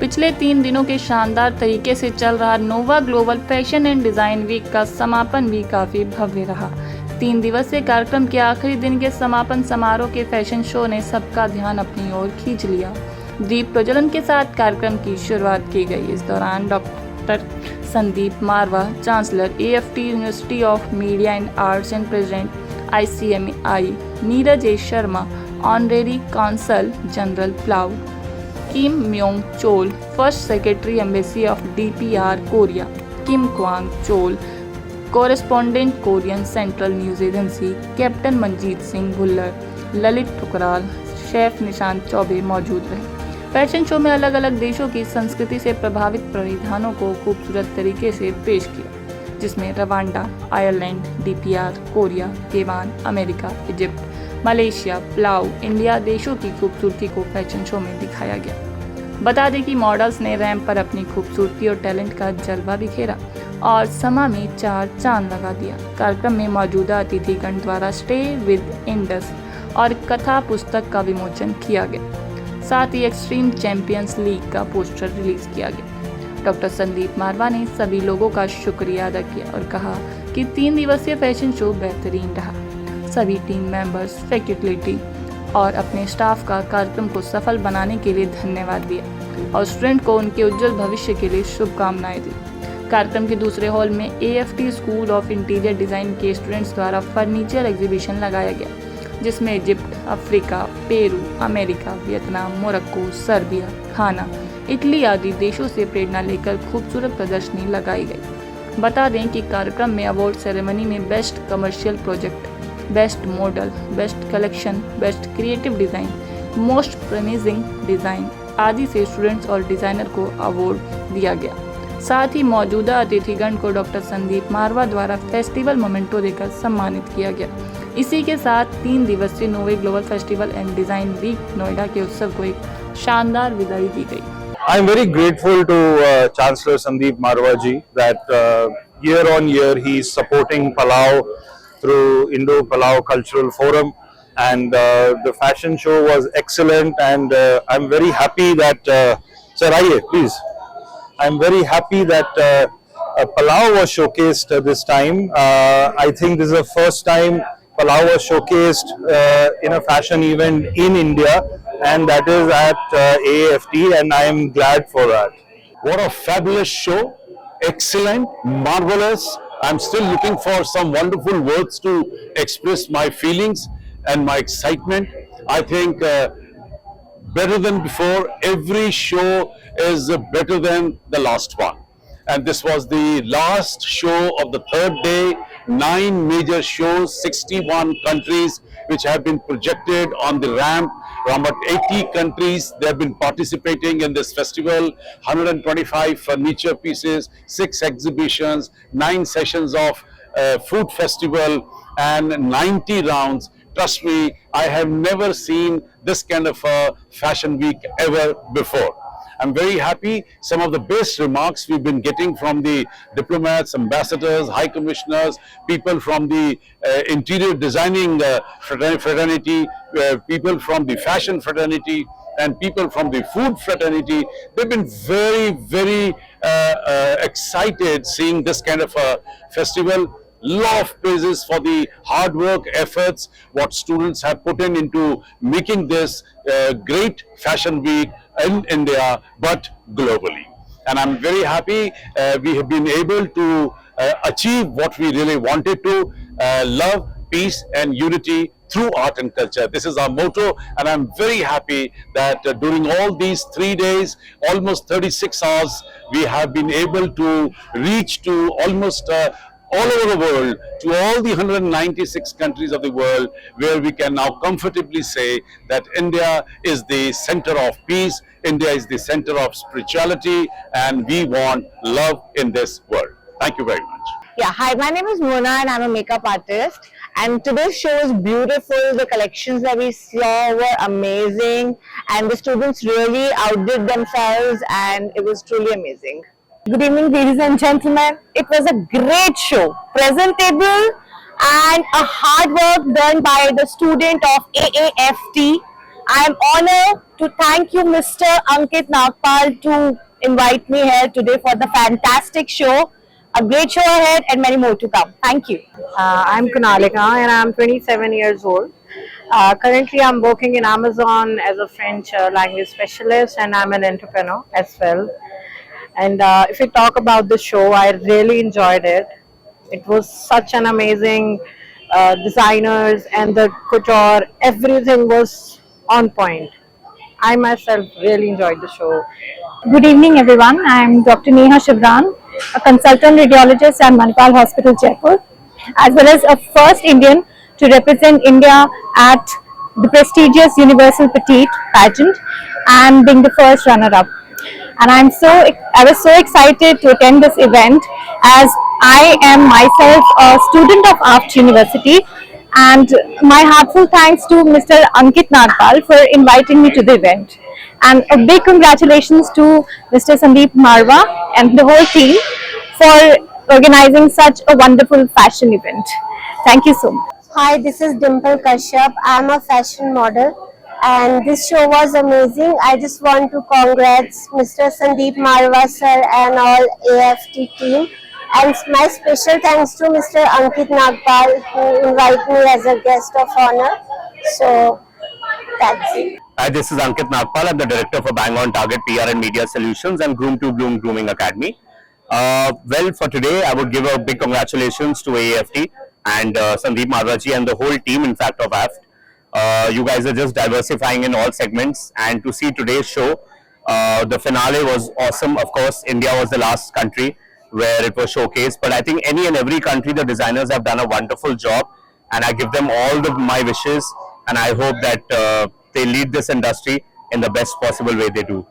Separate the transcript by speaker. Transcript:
Speaker 1: पिछले 3 दिनों के शानदार तरीके से चल रहा Nova global fashion and design week का समापन भी काफ़ी भव्य रहा। 3 दिवसीय कार्यक्रम के आखिरी दिन के समापन समारोह के फैशन शो ने सबका ध्यान अपनी ओर खींच लिया। दीप प्रज्वलन के साथ कार्यक्रम की शुरुआत की गई। इस दौरान doctor Sandeep Marwah, chancellor AFT university of media and arts and president ICMI, Neeraj A Sharma, honorary consul general Palau, Kim Myong Chol, first secretary embassy of DPR Korea, Kim Kwang Chol, correspondent Korean Central News Agency, captain Manjeet Singh Bhullar, Lalit Thukral, chef Nishant Choubey मौजूद रहे। Fashion show में अलग अलग देशों की संस्कृति से प्रभावित परिधानों को खूबसूरत तरीके से पेश किया, जिसमें Rwanda, Ireland, DPR Korea, Kevan, America, Egypt, Malaysia, plough, India देशों की खूबसूरती को फैशन शो में दिखाया गया। बता दें कि मॉडल्स ने रैंप पर अपनी खूबसूरती और टैलेंट का जलवा बिखेरा और समा में 4 चांद लगा दिया। कार्यक्रम में मौजूदा अतिथिगण द्वारा स्टे विद इंडस और कथा पुस्तक का विमोचन किया गया। साथ ही एक्सट्रीम चैंपियंस लीग का पोस्टर रिलीज किया गया। डॉक्टर संदीप मारवा ने सभी लोगों का शुक्रिया अदा किया और कहा कि 3 दिवसीय फैशन शो बेहतरीन रहा। सभी टीम मेंबर्स, फैकल्टी और अपने स्टाफ का कार्यक्रम को सफल बनाने के लिए धन्यवाद दिया और स्टूडेंट को उनके उज्जवल भविष्य के लिए शुभकामनाएं दी। कार्यक्रम के दूसरे हॉल में AFT school of interior design के स्टूडेंट्स द्वारा फर्नीचर एग्जीबिशन लगाया गया, जिसमें Egypt, Africa, Peru, America, Vietnam, Morocco, Serbia, Ghana, Italy आदि देशों से प्रेरणा लेकर खूबसूरत प्रदर्शनी लगाई गई। बता दें कि कार्यक्रम में अवार्ड सेरेमनी में best commercial project, best model, best collection, best creative design, most promising design आदि से स्टूडेंट्स और डिज़ाइनर को अवार्ड दिया गया। साथ ही मौजूदा अतिथिगण को डॉक्टर संदीप मारवा द्वारा फेस्टिवल मोमेंटो देकर सम्मानित किया गया। इसी के साथ 3 दिवसीय नोवे global festival and design week Noida के उत्सव को एक शानदार विदाई दी गई।
Speaker 2: I'm very grateful to Chancellor Sandeep Marwa ji that year on year he is supporting Palau through Indo-Palau Cultural Forum, and the fashion show was excellent, and I'm very happy that sir aaiye please, I'm very happy that Palau was showcased this time. I think this is the first time Palau was showcased in a fashion event in India, and that is at AFT, and I am glad for that.
Speaker 3: What a fabulous show, excellent, marvelous. I'm still looking for some wonderful words to express my feelings and my excitement. I think better than before, every show is better than the last one. And this was the last show of the 3rd day, 9 major shows, 61 countries which have been projected on the ramp. Around about 80 countries, they have been participating in this festival, 125 furniture pieces, 6 exhibitions, 9 sessions of food festival and 90 rounds. Trust me, I have never seen this kind of a fashion week ever before. I'm very happy. Some of the best remarks we've been getting from the diplomats, ambassadors, high commissioners, people from the interior designing fraternity, people from the fashion fraternity, and people from the food fraternity. They've been very, very excited seeing this kind of a festival. Lot of praises for the hard work, efforts, what students have put in into making this great fashion week in India, but globally. And I'm very happy we have been able to achieve what we really wanted to, love, peace and unity through art and culture. This is our motto, and I'm very happy that during all these 3 days, almost 36 hours, we have been able to reach to almost all over the world, to all the 196 countries of the world, where we can now comfortably say that India is the center of peace, India is the center of spirituality, and we want love in this world. Thank you very much.
Speaker 4: Yeah, hi, my name is Mona and I'm a makeup artist, and today's show was beautiful. The collections that we saw were amazing, and the students really outdid themselves, and it was truly amazing. Good evening, ladies and gentlemen. It was a great show, presentable and a hard work done by the student of AAFT. I am honored to thank you, Mr. Ankit Nagpal, to invite me here today for the fantastic show. A great show ahead and many more to come. Thank you.
Speaker 5: I'm Kunalika and I'm 27 years old. Currently, I'm working in Amazon as a French language specialist, and I'm an entrepreneur as well. And if we talk about the show, I really enjoyed it. It was such an amazing designers and the couture, everything was on point. I myself really enjoyed the show.
Speaker 6: Good evening, everyone. I am Dr. Neha Shivran, a consultant radiologist at Manipal Hospital, Jaipur, as well as a first Indian to represent India at the prestigious Universal Petite pageant and being the first runner-up. And I was so excited to attend this event as I am myself a student of AFT University, and my heartfelt thanks to Mr. Ankit Nagpal for inviting me to the event. And a big congratulations to Mr. Sandeep Marwa and the whole team for organizing such a wonderful fashion event. Thank you so much.
Speaker 7: Hi, this is Dimple Kashyap. I'm a fashion model and this show was amazing. I just want to congrats Mr. Sandeep Marwa sir and all AFT team. And my special thanks to Mr. Ankit Nagpal who invited me as a guest of honor. So that's it.
Speaker 8: Hi, this is Ankit Nagpal. I'm the director for Bang On Target PR and Media Solutions and Groom to Bloom Grooming Academy. Well, for today, I would give a big congratulations to AFT and Sandeep Marwaji and the whole team, in fact, of AFT. You guys are just diversifying in all segments, and to see today's show, the finale was awesome. Of course, India was the last country where it was showcased, but I think any and every country, the designers have done a wonderful job, and I give them all my wishes, and I hope that they lead this industry in the best possible way they do.